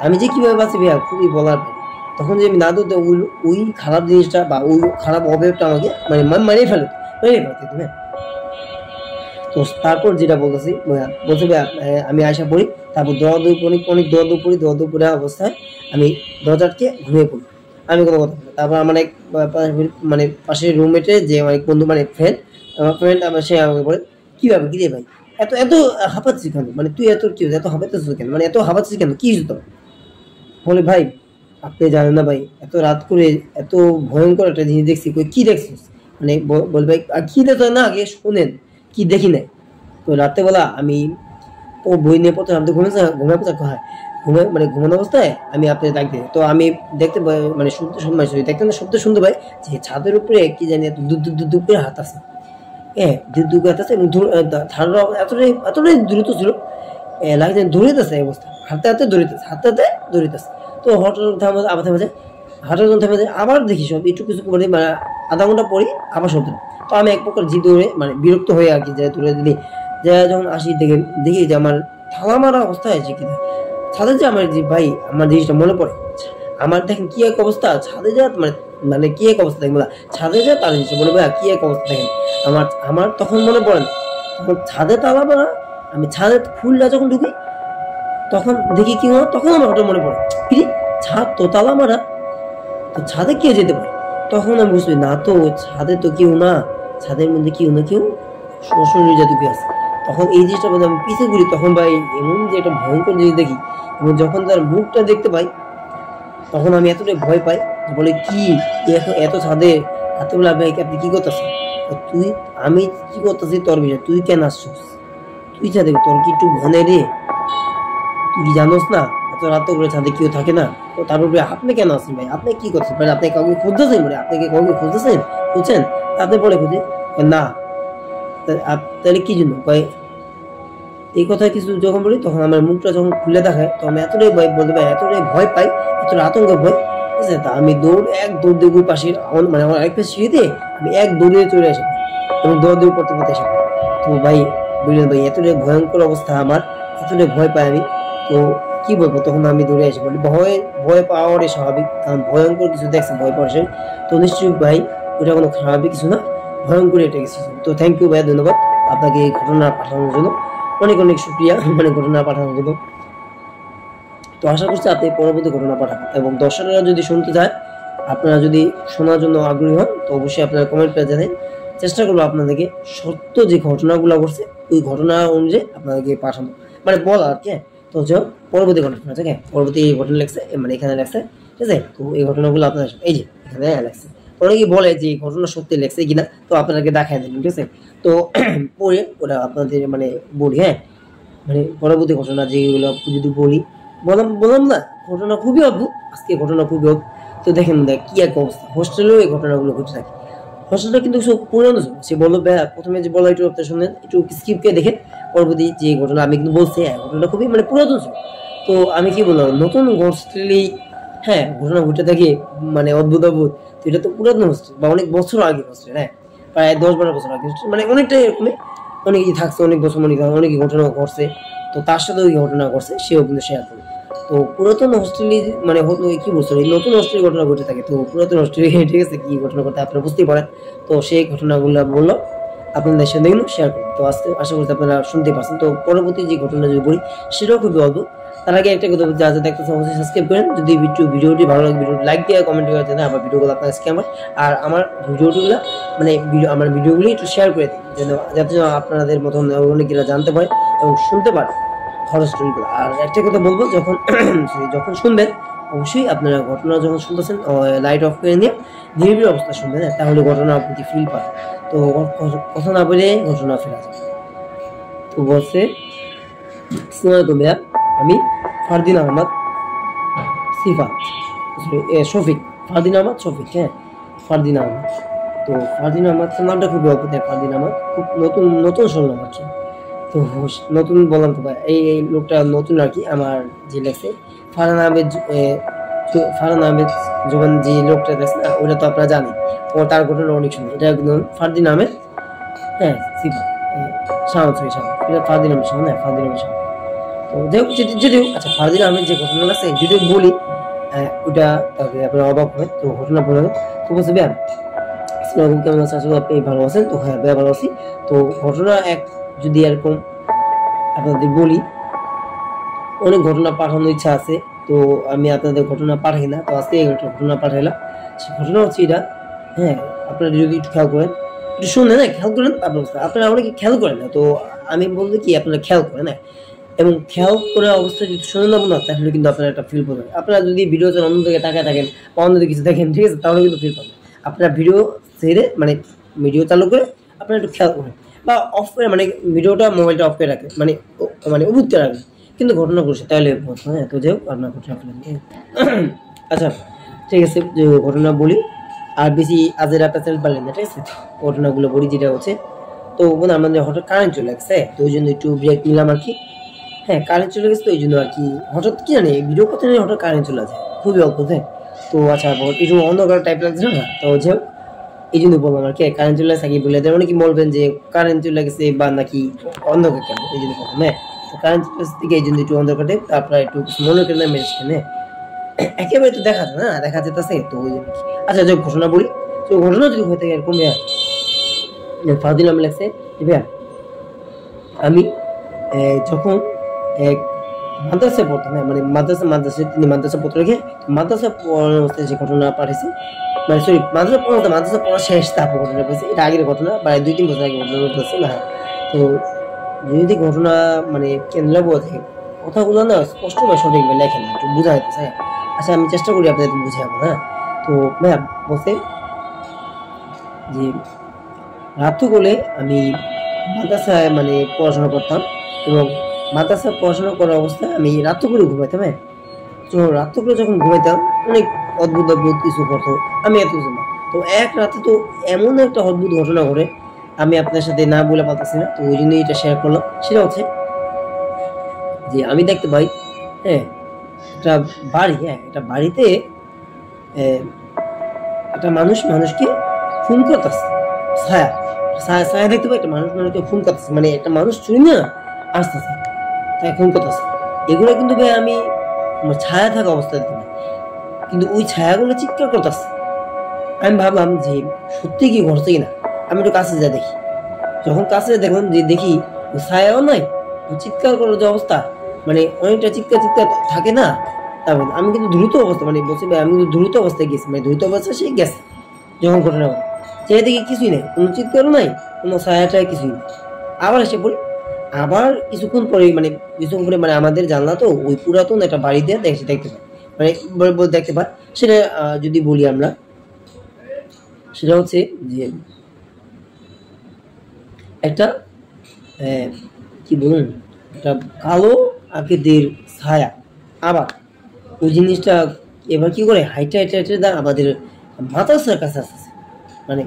Speaker 1: আমি যে কিভাবে বাঁচি ভাইয়া খুবই বলার, তখন যে আমি না দৌড়তে ওই খারাপ জিনিসটা বা ওই খারাপ অবয়বটা আমাকে মানে মারিয়ে ফেলতে তুমি। তো তারপর যেটা বলতেছি বলছে আমি আশা পড়ি, তারপর অনেক দৌড় পড়ে অবস্থায় আমি দরজাটকে ঘুমিয়ে পড়ি, আমি কোনো কথা বলি। তারপর আমার এক মানে পাশের রুমমেটে যে অনেক বন্ধু মানে ফ্রেন্ড আমার সে আমাকে বলে কিভাবে কি রে ভাই এত এত হাঁপাচ্ছিস কেন, মানে তুই এত কি এত হাঁপাচ্ছিস কেন, মানে এত হাঁপাচ্ছিস কেন, কি হয়েছে তোর। বলে ভাই আপনি জানেন না ভাই, এত রাত করে এত ভয়ঙ্কর একটা জিনিস দেখছি। কি দেখছিস, মানে বল ভাই কি দেখো না, আগে শোনেন কি দেখি নাই। তো রাত্রেবেলা আমি বই নিয়ে পড়তে আমি তো ঘুমানো অবস্থায় আমি আপনার ডাক দিই, তো আমি দেখতে মানে দেখতে শব্দ শুনতে পাই যে ছাদের উপরে কি জানি দূর করে হাত আছে, দূর হাত আছে, এবং এতটাই দ্রুত ছিল লাগছে দৌড়িতেছে অবস্থা, হাতে দৌড়িতেছে। তো হঠাৎ আবার থেমে যায়, থেমে যায়, আবার দেখি সব একটু কিছু করে মানে আধা ঘন্টা পরে আবার শব্দ। তো আমি এক প্রকার জি দৌড়ে মানে বিরক্ত হয়ে আর কি যে তুলে দিলি, যে যখন আসি দেখি যে আমার থালা মারা অবস্থা হয়েছে কিনা ছাদে, যে আমার যে ভাই আমার জিনিসটা মনে পড়ে, আমার দেখেন কি এক অবস্থা ছাদে যা, মানে কি এক অবস্থা দেখেন ছাদে যা তার জিনিস বলে ভাই কি এক অবস্থা দেখেন আমার তখন মনে পড়ে না, তখন ছাদে তালা মারা, আমি ছাদে ফুলটা যখন ঢুকি তখন দেখি কি হয়, তখন আমার হঠাৎ মনে পড়ে কি ছাদ তো তালা মারা, তো ছাদে কে যেতে পারে। তখন আমি বুঝলি না তো ছাদে তো কেউ না, ছাদের মধ্যে কেউ না কেউ শরীর জাতীয় কেউ আছে। তখন এই জিনিসটা বলতে আমি পিছিয়ে ঘুরি, তখন ভাই এমন যে একটা ভয়ঙ্কর জিনিস দেখি, এবং যখন তার মুখটা দেখতে পাই তখন আমি এতটাই ভয় পাই, বলে কি এত ছাদে এতবেলা ভাই আপনি কি করতেছেন, আমি কি করতেছি তোর বিষয়, তুই কেন আসছিস, তুই ছাদে তোর কি একটু ভনে রে, তুই কি জানোস না এত রাত করে ছাদে কেউ থাকে না। তো তারপর আপনি কেন আসেন ভাই, আপনি কি করছেন ভাই, আপনি কাউকে খুঁজতেছেন, বলে আপনি কি কাউকে খুঁজছেন, আপনি পরে খুঁজে না, তাহলে কি জন্য এই কথা কিছু যখন বলি, তখন আমার মুখটা যখন খুলে দেখায় তখন আমি এতটাই বলতে পারি এতটাই ভয় পাই, এতটা আতঙ্ক ভয়, ঠিক আছে। তা আমি দৌড় দিয়ে পাশের মানে আমার আরেকটা সিঁড়িতে আমি দৌড়ে চলে আসি, এবং দৌড় করতে এসে। তো ভাই বুঝলেন ভাই এতটাই ভয়ঙ্কর অবস্থা আমার, এতটাই ভয় পাই আমি। তো কি বলবো, তখন আমি দৌড়ে আসি, বলি ভয় পাওয়ারই স্বাভাবিক, কারণ ভয়ঙ্কর কিছু দেখছে ভয় পাওয়ার, তো নিশ্চয়ই ভাই ওটা কোনো স্বাভাবিক কিছু না, ভয়ঙ্কর এটা কিছু। তো থ্যাংক ইউ ভাই, ধন্যবাদ আপনাকে এই ঘটনা পাঠানোর জন্য, অনেক শুক্রিয়া মানে ঘটনা পাঠানোর জন্য। তো আশা করছি আপনি পরবর্তী ঘটনা পাঠাবেন, এবং দর্শকরা যদি শুনতে চায় আপনারা যদি শোনার জন্য আগ্রহী হন তো অবশ্যই আপনারা কমেন্ট করে জানেন, চেষ্টা করবো আপনাদেরকে সত্য যে ঘটনাগুলো ঘটছে ওই ঘটনা অনুযায়ী আপনাদেরকে পাঠানো, মানে বলা আর কি। তো হচ্ছে পরবর্তী ঘটনা, ঠিক আছে, পরবর্তী ঘটনা লেখছে, মানে এখানে লেখছে, ঠিক আছে। তো এই ঘটনাগুলো আপনার এই যে এখানে লেখছে, অনেকে বলে যে ঘটনা সত্যি লেখছে কিনা, তো আপনাদেরকে দেখায় দিন, ঠিক আছে। তো পরে ওরা আপনাদের মানে বলি, হ্যাঁ, মানে পরবর্তী ঘটনা যেগুলো যদি বলি, বললাম না ঘটনা খুবই অদ্ভুত, আজকে ঘটনা খুবই অদ্ভুত। তো দেখেন কি এক অবস্থা, হোস্টেলেও এই ঘটনাগুলো ঘটে থাকে। হোস্টেলটা কিন্তু সব পুরানো ছিল, সে বললো প্রথমে যে বলা একটু আপনার শুনলেন, একটু স্কিপকে দেখে পরবর্তী যে ঘটনা আমি কিন্তু বলছি, হ্যাঁ ঘটনাটা খুবই মানে পুরাতন ছিল। তো আমি কি বললাম নতুন হোস্টেলেই হ্যাঁ ঘটনা ঘটে থাকে, মানে অদ্ভুত অদ্ভুত। তো এটা তো পুরাতন হোস্টেল বা অনেক বছর আগে হোস্টেল, হ্যাঁ প্রায় 10-12 বছর আগে হোস্টেল, মানে অনেকটাই এরকমই অনেকেই থাকছে অনেক বছর, অনেক ঘটনা ঘটছে। তো তার সাথে ওই ঘটনা ঘটছে, সেও কিন্তু শেয়ার করে। তো পুরাতন হোস্টেলে মানে কি বলছো এই নতুন হোস্টেলের ঘটনা ঘটে থাকে, তো পুরাতন হোস্টেলে ঠিক আছে কি ঘটনা ঘটে আপনারা বুঝতেই পারেন। তো সেই ঘটনাগুলো বললো আপনাদের সাথে কিন্তু শেয়ার করুন। তো আজকে আশা করছি আপনারা শুনতে পারছেন। তো পরবর্তী যে ঘটনা যদি বলি সেটাও খুবই অদ্ভুত। তার আগে একটা কথা যা যা দেখতেছেন অবশ্যই সাবস্ক্রাইব করেন, যদি ভিডিওটি ভালো লাগে ভিডিওটি লাইক দিয়ে কমেন্ট করে দেন, আমার ভিডিওগুলো আপনার স্ক্যামার আর আমার ভিডিওগুলো মানে আমার ভিডিওগুলি একটু শেয়ার করে দিন, যেন যাতে আপনাদের মতন অনেকেরা জানতে পারে এবং শুনতে পারে হরর স্টোরিগুলো। আর একটা কথা বলবো, যখন যখন শুনবেন অবশ্যই আপনারা ঘটনা যখন শুনতেছেন লাইট অফ করে নিয়ে নিরিবিলি অবস্থা শুনবেন, তাহলে ঘটনার প্রতি ফিল পায়। তো কথা না বলে ঘটনা ফেরা যায়। তো বলছে ভাইয়া, আমি ফারদিন আহমদ সিফাত শফিক, ফারদিন আহমদ শফিক, হ্যাঁ ফারদিন আহমদ। তো ফারদিন আহমদ নামটা খুবই অদ্ভুত, ফারদিন আহমদ খুব নতুন নতুন শুনলাম আর কি। তো নতুন বললাম তো ভাই, এই লোকটা নতুন আর কি। আমার যে লেখছে ফারহান আহমেদ জোবান, যে লোকটা দেখছে না ওটা তো আপনারা জানেন, ও তার ঘটনা অনেক শুনে। এটা একদম ফারদিন আহমেদ, হ্যাঁ সিফা শাহাদ, এটা ফারদিন আহমেদ শাহাদ, হ্যাঁ ফারদিন আহমেদ শাহাদ। তো যাই হোক যদিও আচ্ছা ফারদিন আহমেদ যে ঘটনা আছে যদি বলি ওটা তাহলে আপনারা অবাক হয়। তো ঘটনা বলে তো বলছে ব্যায়াম কেমন আছে, আসলে আপনি ভালো আছেন? তো হ্যাঁ ভাইয়া ভালো আছি। তো ঘটনা এক যদি এরকম আপনাদের বলি, অনেক ঘটনা পাঠানোর ইচ্ছা আছে, তো আমি আপনাদের ঘটনা পাঠাই না। তো আজকে এই ঘটনা পাঠাইলাম। সে ঘটনা হচ্ছে এটা, হ্যাঁ আপনারা যদি একটু খেয়াল করেন, একটু শুনে না খেয়াল করেন, আপনারা অনেকে খেয়াল করেন না। তো আমি বলতে কি আপনারা খেয়াল করেন না, এবং খেয়াল করে অবস্থায় যদি শুনে নেবো না তাহলে কিন্তু আপনারা একটা ফিল পাবেন। আপনারা যদি ভিডিওতে অন্য দিকে তাকায় থাকেন বা অন্য দিকে কিছু দেখেন, ঠিক আছে, তাহলে কিন্তু ফিল পাবেন। আপনারা ভিডিও ছেড়ে মানে ভিডিও চালু করে আপনারা একটু খেয়াল করেন বা অফ করে, মানে ভিডিওটা মোবাইলটা অফ করে রাখেন, মানে উবুকতে রাখেন, কিন্তু ঘটনা ঘটছে তাহলে হ্যাঁ। তো যাই হোক আপনার ঘটনা ফেলেন। আচ্ছা ঠিক আছে, যে ঘটনা বলি আর বেশি আজের আপনার পারলেন না, ঠিক আছে, ঘটনাগুলো বলি যেটা হচ্ছে। তো আমাদের হঠাৎ কারেন্ট চলে গেছে, তো ওই জন্য একটু ব্রেক নিলাম আর কি। হ্যাঁ কারেন্ট চলে গেছে, তো ওই জন্য আর কি হঠাৎ কি জানি ভিডিও করতে নেই হঠাৎ কারেন্ট চলে আসে, খুবই অল্প। হ্যাঁ তো আচ্ছা একটু অন্ধকার টাইপ লাগছে না, তো যে এই জন্য বললাম আর কি কারেন্ট চলে আসে কি বলে অনেকে বলবেন যে কারেন্ট চলে গেছে বা নাকি অন্ধকার কেন, এই জন্য বললাম। হ্যাঁ কারেন্ট চলে আসে থেকে এই জন্য একটু অন্ধকার টাইপ, আপনারা একটু মনে করেন না মেরেছেন, হ্যাঁ একেবারে তো দেখা যায় না, দেখা যেতেছে, তো ওই জন্য। আচ্ছা যে ঘটনা বলি, তো ঘটনা যদি হয়ে থাকে এরকম ফারদিন আমি লাগছে ভাইয়া, আমি যখন এক মাদ্রাসায় পড়তাম, হ্যাঁ মানে তিনি মাদ্রাসা পড়তে রেখে মাদ্রাসা পড়ার অবস্থায় যে ঘটনা পাঠিয়েছে, মানে সরি মাদ্রাসা পড়া শেষ তারপর ঘটনা পেয়েছে, এটা আগের ঘটনা প্রায় 2-3 বছর আগে ঘটনা বলতেছে না। তো যদি ঘটনা মানে কেন্দ্র বলে থাকে কথাগুলো না স্পষ্ট বা সঠিকভাবে লেখে না, একটু বোঝা যাচ্ছে। হ্যাঁ আচ্ছা আমি চেষ্টা করি আপনাদের বুঝাবো। হ্যাঁ তো ভাইয়া বলতে যে রাত্রবেলে আমি মাদ্রাসায় মানে পড়াশোনা করতাম, এবং মাদ্রাসায় পড়াশোনা করার অবস্থায় আমি রাত্র করে ঘুমাইতাম। হ্যাঁ তো রাত্র করে যখন ঘুমাইতাম অনেক অদ্ভুত অদ্ভুত কিছু ঘটতো, আমি এত কিছু না। তো এক রাতে তো এমন একটা অদ্ভুত ঘটনা ঘটে, আমি আপনার সাথে না বলে পারতেছি না, তো ওই জন্যই এটা শেয়ার করলাম। সেটা হচ্ছে যে আমি দেখতে পাই, হ্যাঁ একটা বাড়ি, হ্যাঁ একটা বাড়িতে একটা মানুষকে খুন করতেছে, ছায়া ছায়া ছায়া দেখতে পাই, একটা মানুষকে খুন করতেছে, মানে একটা মানুষ চুরি না আসতেছে তাই খুন করতেছে। এগুলো কিন্তু ভাই আমি ছায়া থাকা অবস্থায় দেখি, কিন্তু ওই ছায়াগুলো চিৎকার করতেছে। আমি ভাবলাম যে সত্যি কি ঘটছে কিনা, আমি একটু কাছে যা দেখি। যখন কাছে দেখলাম যে দেখি ওই ছায়াও নাই, ওই চিৎকার করার যে অবস্থা, মানে অনেকটা চিৎকার থাকে না, তারপর আমি কিন্তু দ্রুত অবস্থা মানে বলছি ভাই আমি কিন্তু দ্রুত অবস্থায় গেছি, মানে দ্রুত অবস্থায় সে গেছে যখন ঘটনা ঘটে, সে দেখি কিছুই নেই, কোনো চিৎকারও নাই, কোনো ছায়াটা কিছুই নেই। আবার এসে পড়ি, আবার কিছুক্ষণ পরে মানে কিছুক্ষণ পরে মানে আমাদের জানলা তো ওই পুরাতন একটা বাড়ি দিয়ে দেখতে পাই, মানে দেখতে পাই সেটা যদি বলি আমরা, সেটা হচ্ছে যে একটা কি বলুন একটা কালো আকৃতির ছায়া। আবার ওই জিনিসটা এবার কি করে হাইটে হাইটে হাইটে আমাদের মাদ্রাসার কাছে আসতেছে, মানে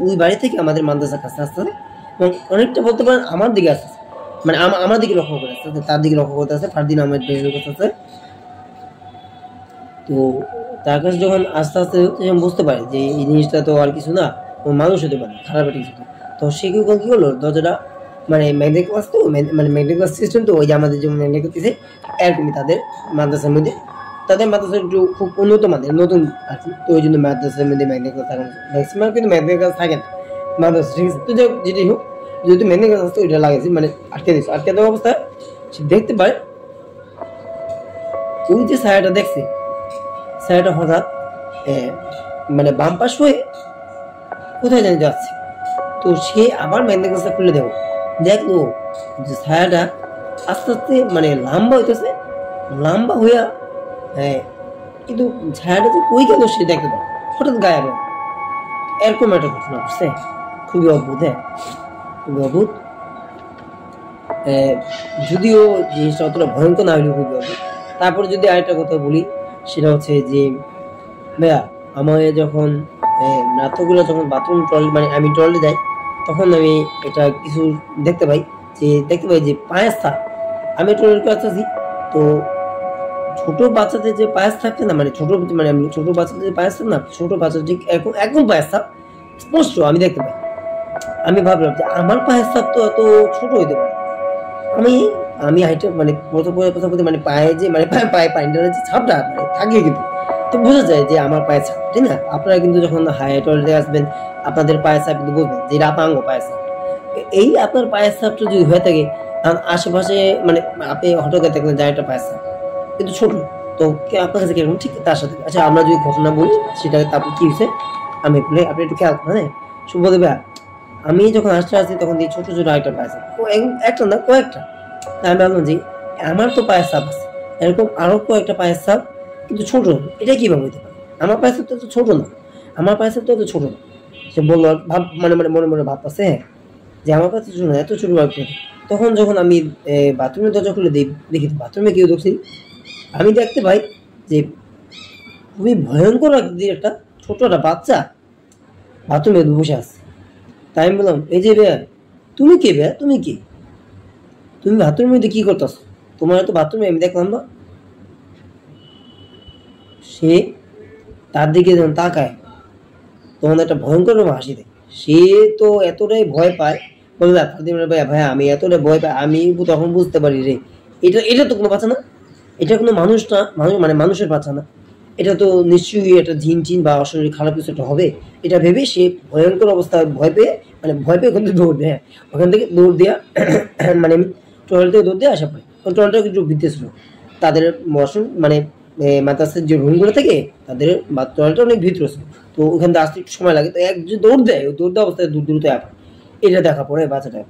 Speaker 1: ওই বাড়ি থেকে আমাদের মাদ্রাসার কাছে আসতেছে এবং অনেকটা বলতে পারেন আমার দিকে আসতেছে, মানে আমার দিকে লক্ষ্য করে আসতেছে, তার দিকে লক্ষ্য করতে আসছে, ফারদিন আহমেদ বের করতেছে। তো তার কাছে যখন আস্তে আস্তে যখন বুঝতে পারে যে এই জিনিসটা তো আর কিছু না, ও মানুষ হতে পারে, খারাপ একটা কিছু না। তো সে কি করলো দরজাটা মানে ম্যাগনেট ক্লাস তো মানে ম্যাগনেট ক্লাস সিস্টেম তো ওই যে আমাদের যেমন ম্যাগনেট করতেছে এরকমই তাদের মাদ্রাসার মধ্যে, তাদের মাদ্রাসা একটু খুব উন্নত মানের নতুন আর কি, তো ওই জন্য মাদ্রাসার মধ্যে ম্যাগনেট ক্লাস থাকে, ম্যাক্সিমাম কিন্তু ম্যাগনেট ক্লাস থাকে না মাদ্রাসা, ঠিক আছে। তো যেটাই হোক যেহেতু ম্যাগনেট ক্লাস তো ওইটা লাগাইছি মানে আটকে দিচ্ছে, আটকে দেওয়া অবস্থায় সে দেখতে পায় ওই যে ছায়াটা দেখছে, ছায়াটা হঠাৎ মানে বাম পাশ হয়ে কোথায় জানি যাচ্ছে। তো সে আবার ম্যাগনেট গ্লাসটা খুলে দেখলো যে ছায়াটা আস্তে আস্তে মানে লম্বা হইতেছে, লম্বা হইয়া কিন্তু ছায়াটা যে কই গেল সে দেখতে পায় হঠাৎ গায়েব হয়। এরকম একটা ঘটনা ঘটছে, খুবই অদ্ভুত। খুবই অদ্ভুত, যদিও জিনিসটা অতটা ভয়ঙ্কর না হলেও খুবই অদ্ভুত। তারপরে যদি আরেকটা কথা বলি সেটা হচ্ছে যে ভাইয়া আমার যখন রাত্রগুলো যখন বাথরুম টয়লেট মানে আমি টয়লেটে যাই তখন আমি এটা কিছু দেখতে পাই যে পায়েস থাক, আমি টয়লেট করে আসতেছি, তো ছোট বাচ্চাদের যে পায়েস থাকে না মানে ছোট বাচ্চাদের যে পায়েস থাকে না, ছোট বাচ্চাদের ঠিক একদম পায়েস থাক স্পষ্ট আমি দেখতে পাই। আমি ভাবলাম যে আমার পায়েস থাক তো এত ছোট হইতে পারে, আমি হাইটে মানে মানে পায়ে যে মানে পায়ে পানিটা যে ছাপটা মানে থাকে কিন্তু, তো বোঝা যায় যে আমার পায়ে ছাপ, ঠিক না? আপনারা কিন্তু যখন হাই টয়লেটে আসবেন আপনাদের পায়ে ছাপ কিন্তু বুঝবেন যে এটা আপাঙ্গ পায়ে ছাপ। এই আপনার পায়ের ছাপটা যদি হয়ে থাকে আশেপাশে মানে আপনি হঠাৎ দেখলেন যে একটা পায়ের ছাপ কিন্তু ছোট, তো আপনার কাছে কিরকম ঠিক তার সাথে। আচ্ছা আমরা যদি ঘটনা বলি সেটা তারপর কি হয়েছে আমি আপনি একটু খেয়াল করেন। হ্যাঁ শুভ দেবে, আমি যখন আসছি তখন দিয়ে ছোট ছোট আরেকটা পায়ের ছাপ, একটা না কয়েকটা। তাই আমি ভাবলাম যে আমার তো পায়ের ছাপ আছে, এরকম আরো কয়েকটা পায়ের ছাপ কিন্তু ছোট, এটা কিভাবে হইতে পারে? আমার পায়ের ছাপ তো এত ছোট না, আমার পায়ের ছাপ তো এত ছোট না। সে বললো ভাব মানে মনে মনে ভাবতেছে যে আমার পায়ের ছোট না, এত ছোট ভাবতে। তখন যখন আমি বাথরুমের দরজা খুলে দেখি বাথরুমে কেউ ঢুকছি, আমি দেখতে পাই যে খুবই ভয়ঙ্কর একটা ছোট একটা বাচ্চা বাথরুমে বসে আছে। তাই আমি বললাম এই যে বে তুমি কে তুমি কি, তুমি বাথরুমের মধ্যে কি করতেছ, তোমার তো বাথরুমে আমি দেখলাম না। সে তার দিকে যখন তাকায় তখন একটা ভয়ঙ্কর হাসি দেয়। সে তো এতটাই ভয় পায়, বলবে ভাই আমি এতটাই ভয় পাই, আমি তখন বুঝতে পারি রে এটা তো কোনো বাচ্চা না, এটা কোনো মানুষ না, মানে মানুষের বাচ্চা না, এটা তো নিশ্চয়ই একটা জিন বা অশরীর খারাপ কিছু একটা হবে। এটা ভেবে সে ভয়ঙ্কর অবস্থায় ভয় পেয়ে ওখান থেকে দৌড় দেয়, ওখান থেকে দৌড় দেওয়া মানে টয়লেট থেকে দৌড় দিয়ে আসা পড়ে, কারণ টয়লেটটা কিন্তু ভিতরে ছিল তাদের ওয়াশরুম মানে মাদ্রাসার যে রুমগুলো থেকে তাদের টয়লেটটা অনেক ভিতরে ছিল, তো ওখান থেকে আসতে একটু সময় লাগে। তো এক যে দৌড় দেয় দৌড় দেওয়া অবস্থায় দ্রুত এটা দেখা পড়ে বাচ্চাটা।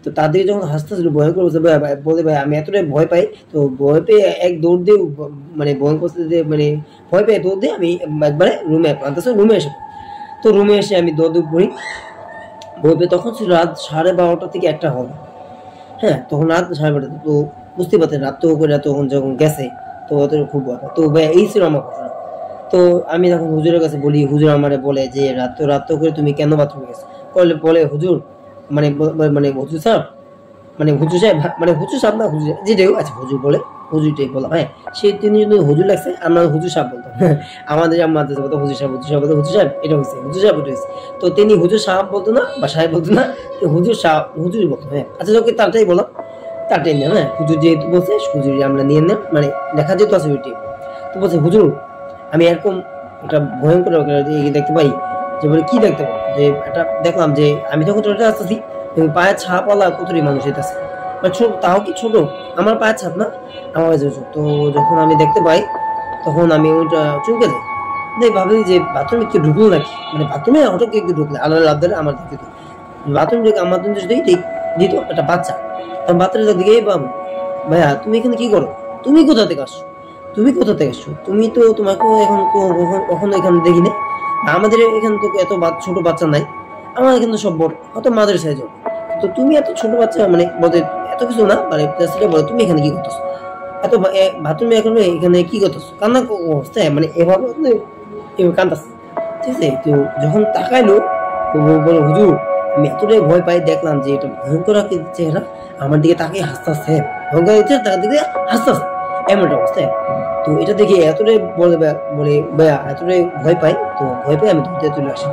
Speaker 1: তো তাদের যখন হাসতে হাসতে ভয়ঙ্কর বলে ভাই আমি এতটাই ভয় পাই, তো ভয় পেয়ে এক দৌড় দিয়ে মানে ভয়ঙ্কর মানে ভয় পেয়ে দৌড় দিয়ে আমি একবারে রুমে এসে, তো রুমে এসে আমি দৌড় পড়ি ভয় পেয়ে। তখন ছিল রাত 12:30 থেকে 1টা হবে। হ্যাঁ তখন রাত 12:30, তো বুঝতে পারতেন রাত তো করে তখন যখন গেছে তো ওদের খুব ভয়। তো ভাই এই ছিল আমার ঘটনা। তো আমি যখন হুজুরের কাছে বলি, হুজুর আমারে বলে যে রাত করে তুমি কেন বাথরুমে গেছো, বলে হুজুর মানে হুজুর সাহেব মানে হুজুর সাহেব না হুজুর যেটাই আচ্ছা হুজুর বলে, হুজুরটাই বললাম। হ্যাঁ তিনি যদি হুজুর লাগছে আমরা হুজুর সাহেব বলতাম, আমাদের মাদ্রাসা কথা হুজুর সাহেব এটা হয়েছে হুজুর সাহেব এটা হয়েছে। তো তিনি হুজুর সাহেব বলতো না বা সাহেব বলতো না, হুজুর বলতো। হ্যাঁ আচ্ছা ওকে তারটাই বললাম, তারটাই নেন। হ্যাঁ হুজুর যেহেতু বলছে হুজুরি আমরা নিয়ে নেন, মানে লেখা যেহেতু আছে ওইটাই। তো বলছে হুজুর আমি এরকম একটা ভয়ঙ্কর দেখতে পাই, যে বলে কি দেখতে পাবো, যে একটা দেখলাম যে আমি যখন টয়লেটে আসতেছি পায়ে ছাপওয়ালা কতটি মানুষ যেতেছে, ছোট, তাও কি ছোট, আমার পায়ের ছাপ না, আমার কাছে ছোট। তো যখন আমি দেখতে পাই তখন আমি ওটা চমকে যাই। দেখ ভাবি যে বাথরুমে কি ঢুকলো নাকি, মানে বাথরুমে হঠাৎ কি ঢুকলো, আল্লাহ লাভ ধরে আমার দিকে বাথরুম ঢুকে আমার দিত একটা বাচ্চা। তখন বাচ্চাটার দিকে বাবু ভাইয়া তুমি এখানে কি করো, তুমি কোথা থেকে আসছো, তুমি কোথা থেকে আসছো, তুমি তো তোমাকে এখন কখনো এখানে দেখিনি, আমাদের এখানে তো এত ছোট বাচ্চা নাই, আমার এখানে তো সব বড়, কত মাদের সাইজ, তো তুমি এত ছোট বাচ্চা মানে বলতে এত কিছু না, মানে বলো তুমি এখানে কি করতেছো, এত বাথরুমে এখন এখানে কি করতেছো, কান্না অবস্থায় মানে এভাবে কান্দাচ্ছে। ঠিক আছে, তো যখন তাকাইলো বলো হুজুর আমি এতটাই ভয় পাই, দেখলাম যে এটা ভয়ঙ্কর চেহারা আমার দিকে তাকিয়ে হাসতে হাসতে, ভয়ঙ্কর তার দিকে হাসতে হাসতে এমন একটা অবস্থায়। তো এটা দেখে এতটাই বলে ভাইয়া এতটাই ভয় পাই, তো ভয় পেয়ে আমি ধরতে চলে আসি।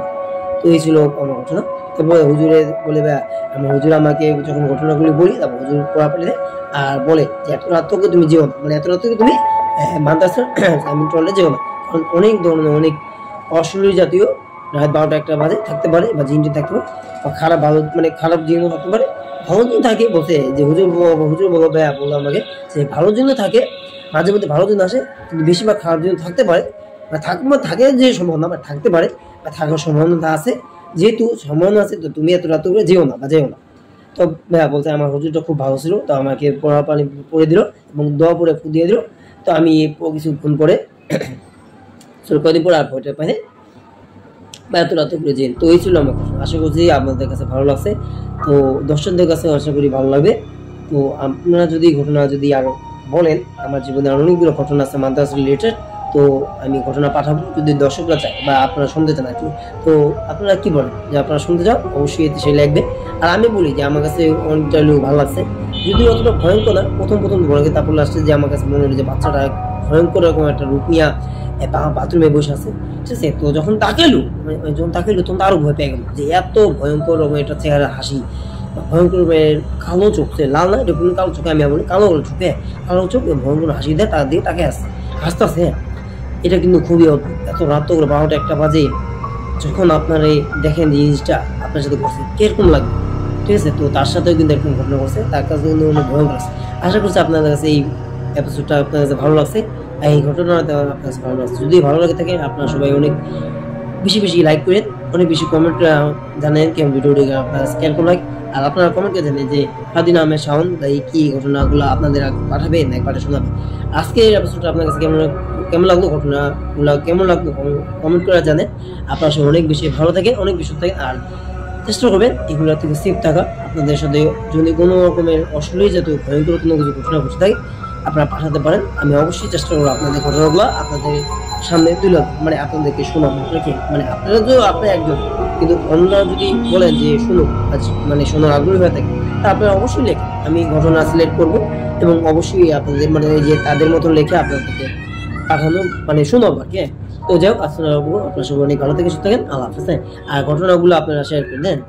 Speaker 1: তো এই ছিল আমার ঘটনা। তারপরে হুজুরে বলে ভাইয়া আমার হুজুর আমাকে যখন ঘটনাগুলি বলি তারপর হুজুর পড়া পেলে আর বলে যে এত রাত থেকে তুমি যেও না, মানে এত রাত থেকে তুমি মাদ্রাসা আমি টলে যেও না, কারণ অনেক ধরনের অনেক অশ্লীল জাতীয় রাত 12টা 1টা বাজে থাকতে পারে, বা জিনটি থাকতে পারে, বা খারাপ ভালো মানে খারাপ জিনও থাকতে পারে, ভালো জিন থাকে বলছে যে হুজুর বলো ভাইয়া বললো আমাকে যে ভালো জিনও থাকে, মাঝে মধ্যে ভালো জিন আসে, কিন্তু বেশিরভাগ খারাপ জিন থাকতে পারে, বা থাকে যে সম্ভাবনা বা থাকতে পারে বা থাকার সম্ভাবনা আছে, যেহেতু সম্ভাবনা আছে তো তুমি এত রাত করে যেও না বা যেও না। তো ভাইয়া বলতে আমার হুজুরটা খুব ভালো ছিল, তো আমাকে পড়া পানি পড়ে দিল এবং দোয়া পড়ে ফু দিয়ে দিল। তো আমি কিছুক্ষণ পরে কয়দিন পরে আর ভয়টা পাই বা এত রাত করে যে, তো এই ছিল আমার কথা। আশা করছি আপনাদের কাছে ভালো লাগছে, তো দর্শকদের কাছে আশা করি ভালো লাগবে। তো আপনারা যদি ঘটনা যদি আরো বলেন, আমার জীবনে আরো অনেকগুলো ঘটনা আছে মাদ্রাসা রিলেটেড, তো আমি ঘটনা পাঠাবো যদি দর্শকরা চায় বা আপনারা শুনতে চান আর কি। তো আপনারা কি বলেন যে আপনারা শুনতে চান, অবশ্যই এতে সেই লাগবে। আর আমি বলি যে আমার কাছে অনেকটা লোক ভালো লাগছে, যদিও অতটা ভয়ঙ্কর না, প্রথম বলে তারপর লাস্টে যে আমার কাছে মনে হলো যে বাচ্চাটা ভয়ঙ্কর রকম একটা রূপ নিয়ে বাথরুমে বসে আছে। ঠিক আছে, তো যখন তাকাইলো তখন আরো ভয় পেয়ে গেল যে এত ভয়ঙ্কর রকম একটা চেহারা হাসি, ভয়ঙ্কর কালো চোখ, লাল না এটা কোনো কালো চোখে, আমি বলি কালো চোখে, কালো চোখ ভয়ঙ্কর হাসি দেয়, তার দিকে তাকে হাসতেছে। এটা কিন্তু খুবই অদ্ভুত, এত রাত তো 12টা 1টা বাজে যখন আপনারা দেখেন জিনিসটা আপনার সাথে করছে কিরকম লাগবে। ঠিক আছে, তো তার সাথেও কিন্তু এরকম ঘটনা করছে, তার কাছে কিন্তু অনেক ভয়ঙ্কর আছে। আশা করছি আপনাদের কাছে এই এপিসোডটা আপনার কাছে ভালো লাগছে, এই ঘটনাটা আপনার কাছে ভালো লাগছে। যদি ভালো লাগে থাকে আপনারা সবাই অনেক বেশি বেশি লাইক করেন, অনেক বেশি কমেন্ট জানেন কেমন ভিডিওটি আপনারা কেমন লাগে, আর আপনারা কমেন্টে জানেন যে ফাদিনা আহমেদ শাওন এই কি ঘটনাগুলো আপনাদের পাঠাবেন একবারে শোনাবেন। আজকের এপিসোডটা আপনার কাছে কেমন লাগলো, ঘটনাগুলো কেমন লাগলো কমেন্ট করে জানেন। আপনারা সবাই অনেক বেশি ভালো থাকেন, অনেক বেশি থাকেন, আর চেষ্টা করবেন এগুলো থেকে সেফ থাকা। আপনাদের সাথে যদি কোনো রকমের অশ্লীল জাতীয় ভয়ঙ্কর কোনো কিছু ঘটনা ঘটে থাকে আপনারা পাঠাতে পারেন, আমি অবশ্যই চেষ্টা করবো আপনাদের ঘটনাগুলো আপনাদের সামনে তুলে, মানে আপনাদেরকে শোনাবো নাকি, মানে আপনারা তো আপনি একজন, কিন্তু অন্যরা যদি বলেন যে শুনো মানে শোনার আগ্রহী হয়ে থাকে তা আপনারা অবশ্যই লেখেন, আমি ঘটনা সিলেক্ট করবো এবং অবশ্যই আপনাদের মানে যে তাদের মতন লেখে আপনাদেরকে পাঠানো মানে শোনাবো আর কি। তো যাই হোক, আপনারা সবাই অনেক ভালো থেকে সুস্থ থাকেন, আল্লাহ হাফেজ। আর ঘটনাগুলো আপনারা শেয়ার করে দেন।